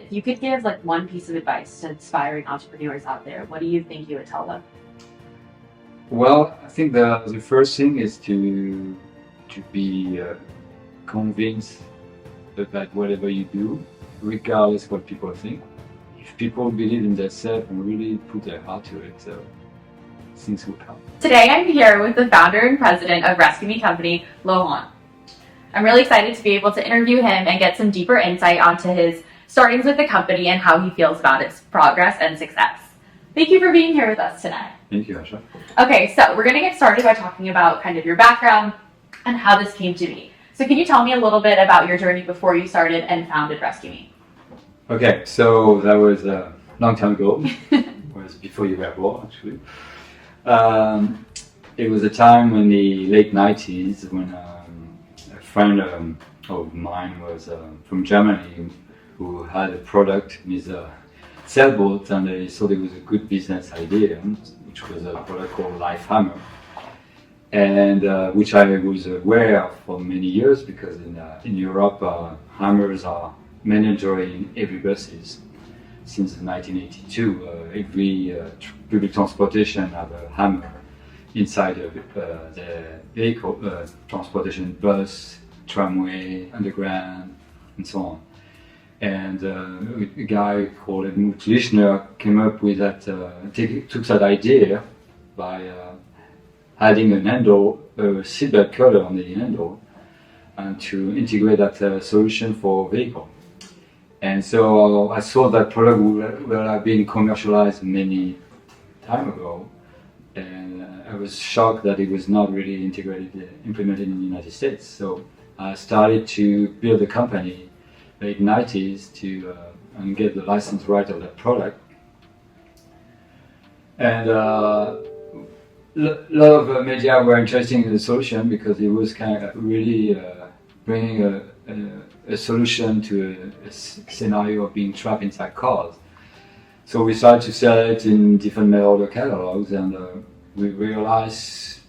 if you could give like one piece of advice to inspiring entrepreneurs out there, what do you think you would tell them? Well, I think the first thing is to be convinced that whatever you do, regardless what people think, if people believe in themselves and really put their heart to it, things will come. Today I'm here with the founder and president of resQme company, Laurent. I'm really excited to be able to interview him and get some deeper insight onto his startings with the company and how he feels about its progress and success. Thank you for being here with us tonight. Thank you, Asha. Okay, so we're going to get started by talking about kind of your background and how this came to be. So can you tell me a little bit about your journey before you started and founded resQme? Okay, so that was a long time ago. It was before you were born, actually. It was a time in the late 90s when a friend of mine was from Germany who had a product with a sailboat, and they thought it was a good business idea, which was a product called Life Hammer, and which I was aware of for many years because in Europe hammers are mandatory in every buses since 1982. Every public transportation have a hammer inside of the vehicle, transportation bus, tramway, underground, and so on. And a guy called Edmund Lischner came up with that, took that idea by adding an handle, a seatbelt collar on the handle, and to integrate that solution for vehicle. And so I saw that product will have been commercialized many time ago, and I was shocked that it was not really implemented in the United States. So I started to build a company late 90s to and get the license right of that product. And a lot of media were interested in the solution because it was kind of really bringing a solution to a scenario of being trapped inside cars. So we started to sell it in different mail order catalogs, and we realized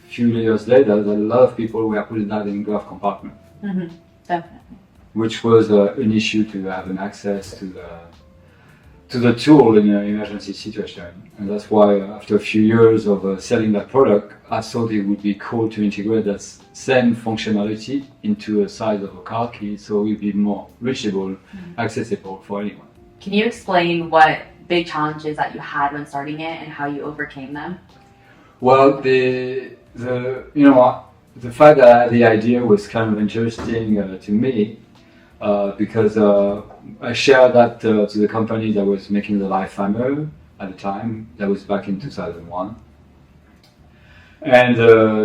a few years later that a lot of people were putting that in glove compartment. Mm-hmm. Definitely. Which was an issue to have an access to the tool in an emergency situation. And that's why after a few years of selling that product, I thought it would be cool to integrate that same functionality into a size of a car key so it would be more reachable, accessible for anyone. Can you explain what big challenges that you had when starting it and how you overcame them? Well, the fact that I had the idea was kind of interesting to me. Because I shared that to the company that was making the Life Hammer at the time. That was back in 2001, and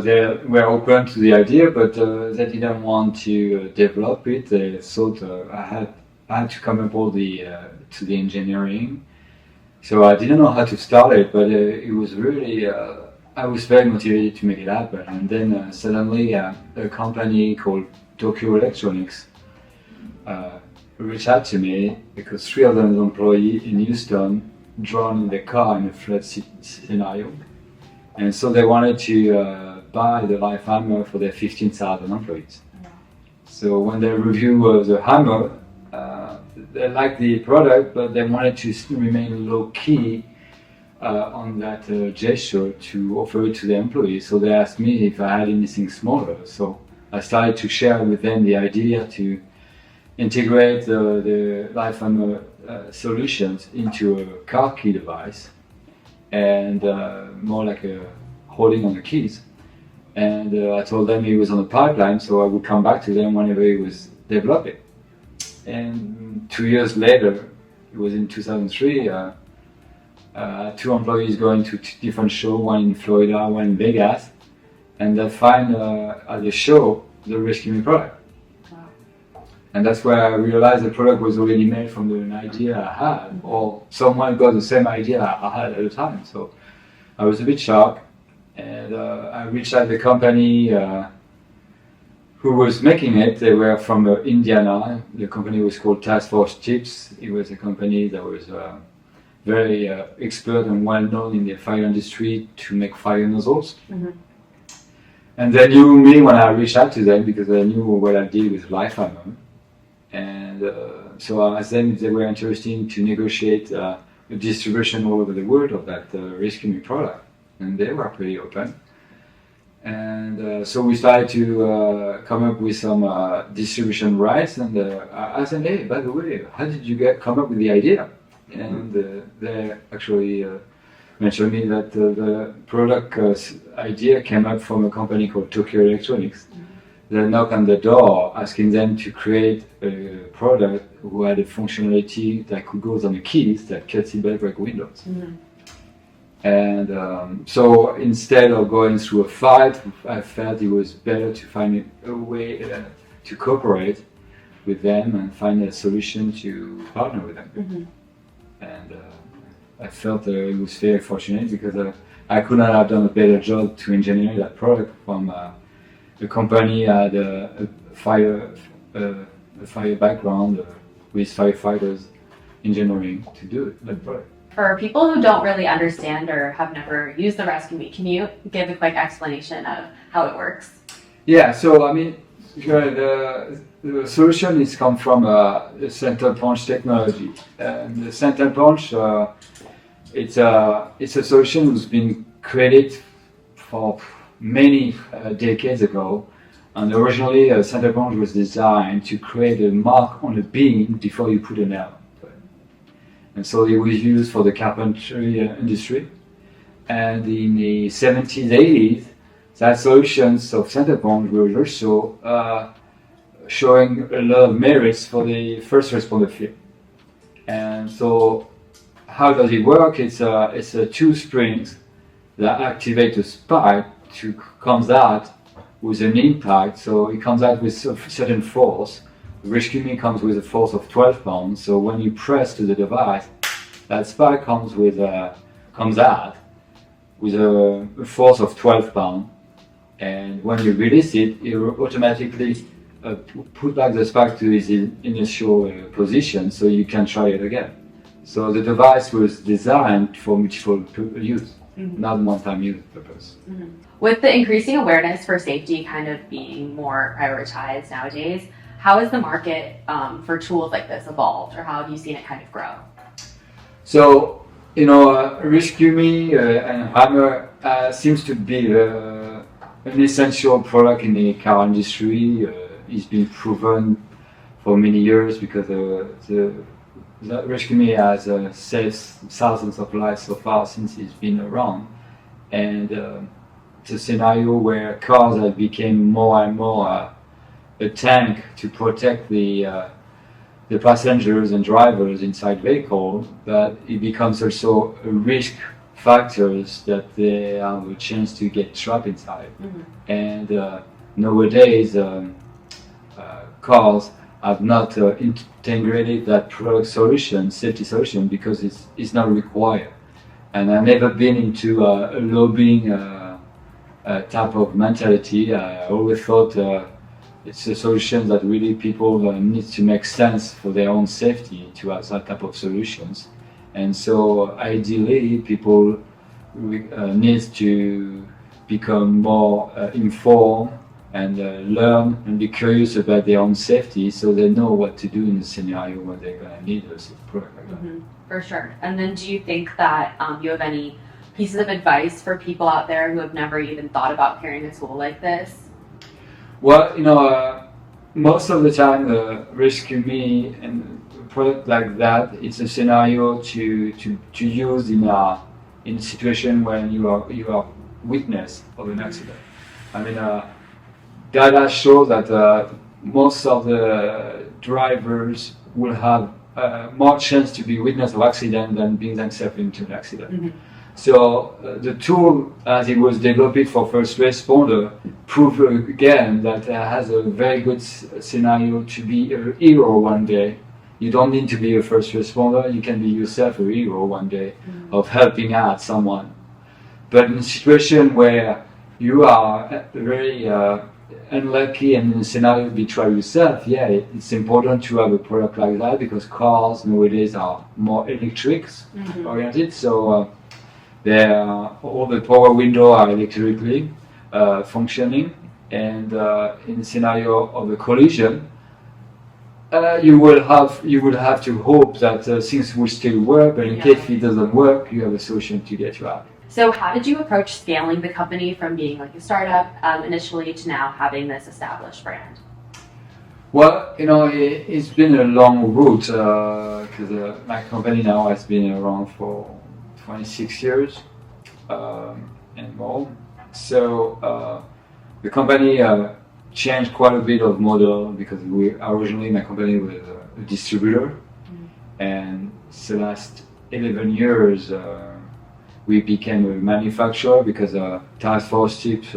they were open to the idea, but they didn't want to develop it. They thought I had to come up with to the engineering, so I didn't know how to start it. But it was really I was very motivated to make it happen. And then suddenly a company called Tokyo Electronics reached out to me because 3 of them employees in Houston drowned in their car in a flood scenario, and so they wanted to buy the Life Hammer for their 15,000 employees. So when they reviewed the hammer, they liked the product, but they wanted to remain low key on that gesture to offer it to the employees. So they asked me if I had anything smaller. So I started to share with them the idea to integrate the Life Hammer solutions into a car key device, and more like a holding on the keys. And I told them it was on the pipeline, so I would come back to them whenever it was developed. And 2 years later, it was in 2003, 2 employees going to different shows, one in Florida, one in Vegas, and they find at the show the resQme product. And that's where I realized the product was already made from an idea I had, or someone got the same idea I had at the time. So I was a bit shocked, and I reached out to the company who was making it. They were from Indiana. The company was called Task Force Chips. It was a company that was very expert and well known in the fire industry to make fire nozzles. Mm-hmm. And they knew me when I reached out to them because they knew what I did with Life Hammer. And so I asked them if they were interested to negotiate the distribution all over the world of that resQme product, and they were pretty open. And so we started to come up with some distribution rights, and I asked them, hey, by the way, how did you come up with the idea? And they actually mentioned me that the product idea came up from a company called Tokyo Electronics. They knocked on the door asking them to create a product who had a functionality that could go on the keys that could break windows. And so instead of going through a fight, I felt it was better to find a way to cooperate with them and find a solution to partner with them. And I felt it was very fortunate because I could not have done a better job to engineer that product from the company had a fire background with firefighters engineering to do that product. For people who don't really understand or have never used the resQme, can you give a quick explanation of how it works? Yeah, so I mean, the solution is come from the center punch technology. And the center punch, it's a solution that's been created for many decades ago. And originally, a center punch was designed to create a mark on a beam before you put a nail. And so it was used for the carpentry industry. And in the 70s, 80s, that solutions of center punch were also showing a lot of merits for the first responder field. And so how does it work? It's two springs that activate a spike to comes out with an impact. So it comes out with a certain force. The resQme comes with a force of 12 pounds. So when you press to the device, that spike comes out with a force of 12 pounds. And when you release it, it will automatically put back the spike to its initial position, so you can try it again. So the device was designed for multiple use, not one-time use purpose. With the increasing awareness for safety kind of being more prioritized nowadays, how has the market for tools like this evolved, or how have you seen it kind of grow? So, resQme and Hammer seems to be an essential product in the car industry. It's been proven for many years because the resQme has saved thousands of lives so far since it's been around. And it's a scenario where cars have become more and more a tank to protect the passengers and drivers inside vehicle, but it becomes also a risk factors that they have a chance to get trapped inside. And nowadays cars have not integrated that product solution, safety solution, because it's not required. And I've never been into a lobbying type of mentality. I always thought it's a solution that really people need to make sense for their own safety to have that type of solutions. And so ideally people need to become more informed and learn and be curious about their own safety, so they know what to do in a scenario where they're going to need a product like that. For sure. And then do you think that you have any pieces of advice for people out there who have never even thought about carrying a tool like this? Well, most of the time resQme and a product like that, it's a scenario to use in a situation when you are witness of an accident. I mean, data shows that most of the drivers will have more chance to be witness of accident than being themselves into an accident. So the tool, as it was developed for first responder, proved again that it has a very good scenario to be a hero one day. You don't need to be a first responder, you can be yourself a hero one day of helping out someone. But in a situation where you are very unlucky and in a scenario you try yourself, yeah, it's important to have a product like that, because cars nowadays are more electrics oriented. So all the power windows are electrically functioning, and in the scenario of a collision, you would have to hope that things will still work, but in case it doesn't work, you have a solution to get you out. So how did you approach scaling the company from being like a startup initially to now having this established brand? Well, it's been a long route because my company now has been around for 26 years and more. So the company changed quite a bit of model because originally my company was a distributor, and the last 11 years we became a manufacturer because Task Force Tips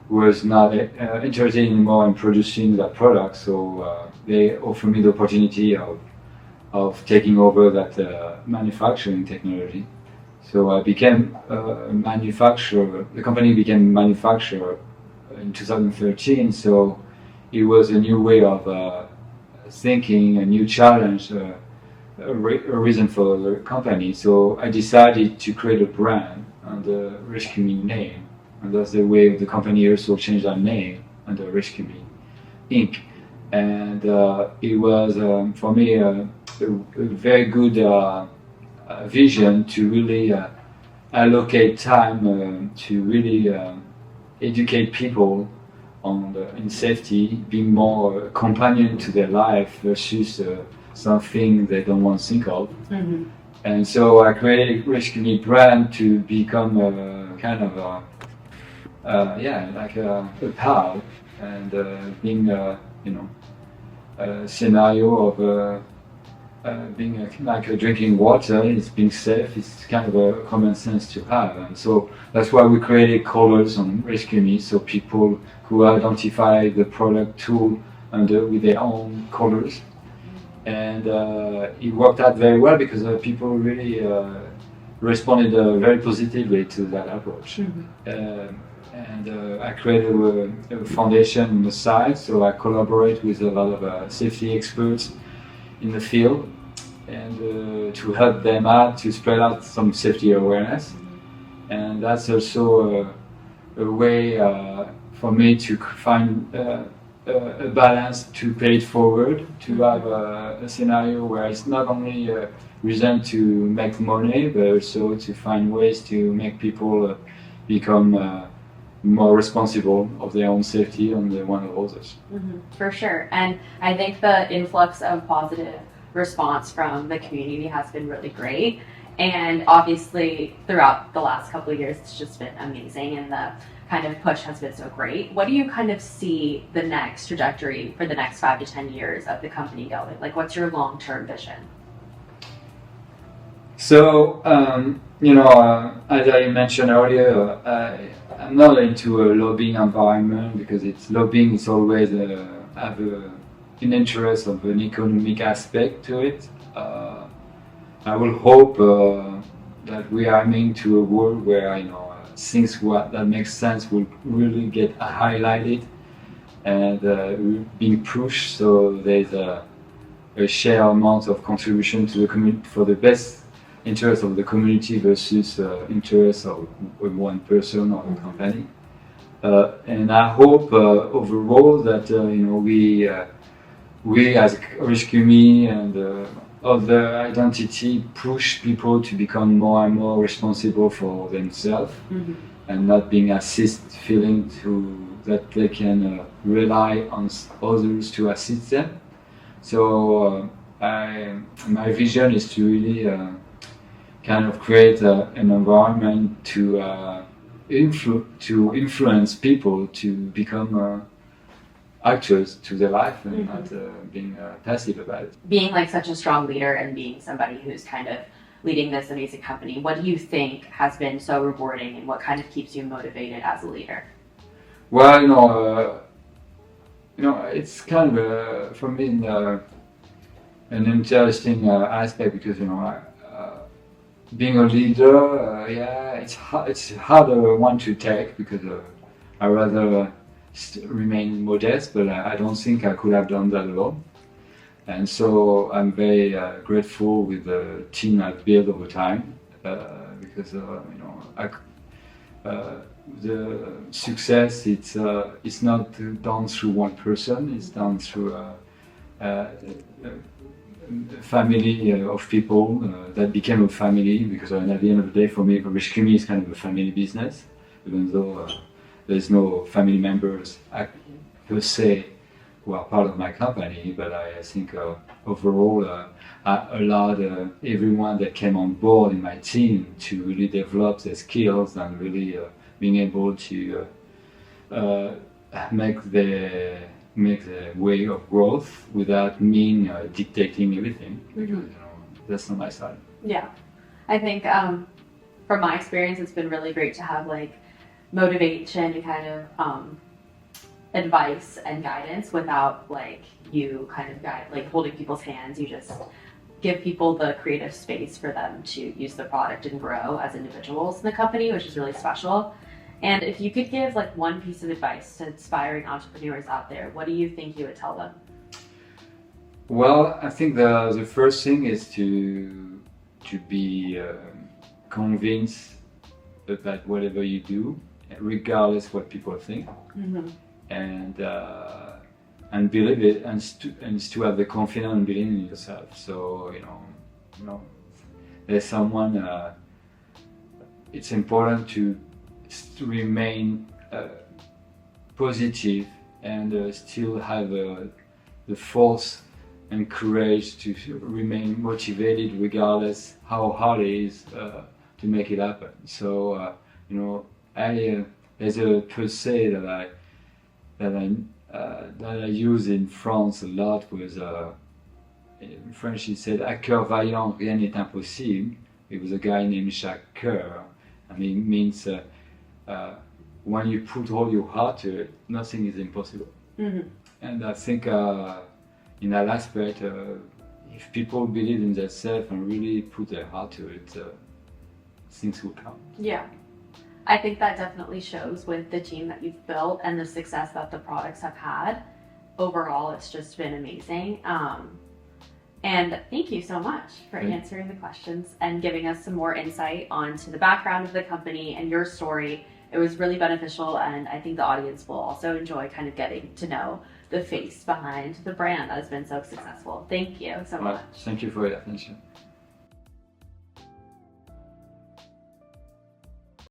was not interested anymore in producing that product, so they offered me the opportunity of taking over that manufacturing technology. So I became a manufacturer. The company became a manufacturer in 2013. So it was a new way of thinking, a new challenge, a reason for the company. So I decided to create a brand under resQme name. And that's the way the company also changed their name under resQme Inc. And it was, for me, a very good vision to really allocate time to really educate people in safety, being more a companion to their life versus something they don't want to think of. Mm-hmm. And so I created resQme brand to become a kind of like a pal, and being a scenario of being like drinking water. It's being safe. It's kind of a common sense to have, and so that's why we created colors on resQme, so people who identify the product tool with their own colors, and it worked out very well because people really responded very positively to that approach. Mm-hmm. And I created a foundation on the side, so I collaborate with a lot of safety experts in the field, and to help them out to spread out some safety awareness. And that's also a way for me to find a balance to pay it forward, to have a scenario where it's not only a reason to make money, but also to find ways to make people become more responsible of their own safety and the one of others. Mm-hmm. For sure. And I think the influx of positive response from the community has been really great. And obviously throughout the last couple of years, it's just been amazing, and the kind of push has been so great. What do you kind of see the next trajectory for the next 5 to 10 years of the company going? Like, what's your long-term vision? So, as I mentioned earlier, I'm not into a lobbying environment because lobbying is always have an interest of an economic aspect to it. I will hope that we are aiming to a world where things that make sense will really get highlighted and being pushed. So there's a share amount of contribution to the community for the best interest of the community versus interest of one person or a company. And I hope overall that we as resQme and other identity push people to become more and more responsible for themselves, mm-hmm. and not being feeling that they can rely on others to assist them. So my vision is to really kind of create an environment to influence people to become actors to their life and mm-hmm. not being passive about it. Being like such a strong leader and being somebody who's kind of leading this amazing company, what do you think has been so rewarding, and what kind of keeps you motivated as a leader? Well, it's kind of for me an interesting aspect because being a leader, it's harder one to take because I rather remain modest, but I don't think I could have done that alone. And so I'm very grateful with the team I've built over time because the success it's not done through one person. It's done through family of people that became a family, because at the end of the day, for me, resQme is kind of a family business, even though there's no family members per se who are part of my company, but I think overall I allowed everyone that came on board in my team to really develop their skills and really being able to make the way of growth without me dictating everything. Because, you know, that's not my style. Yeah, I think from my experience, it's been really great to have like motivation and kind of advice and guidance without like you kind of like holding people's hands. You just give people the creative space for them to use the product and grow as individuals in the company, which is really special. And if you could give like one piece of advice to aspiring entrepreneurs out there, what do you think you would tell them? Well, I think the first thing is to be convinced that whatever you do, regardless what people think, and believe it, and to have the confidence and believe in yourself. So you know, there's someone. It's important to remain positive and still have the force and courage to remain motivated regardless how hard it is to make it happen. So you know, there's a per se that I use in France a lot was in French he said "À cœur vaillant, rien n'est impossible." It was a guy named Jacques Coeur, and it means when you put all your heart to it, nothing is impossible. And I think in that aspect, if people believe in themselves and really put their heart to it, things will come. Yeah. I think that definitely shows with the team that you've built and the success that the products have had. Overall, it's just been amazing. And thank you so much for answering the questions and giving us some more insight onto the background of the company and your story. It was really beneficial, and I think the audience will also enjoy kind of getting to know the face behind the brand that has been so successful. Thank you so much. Thank you for your attention.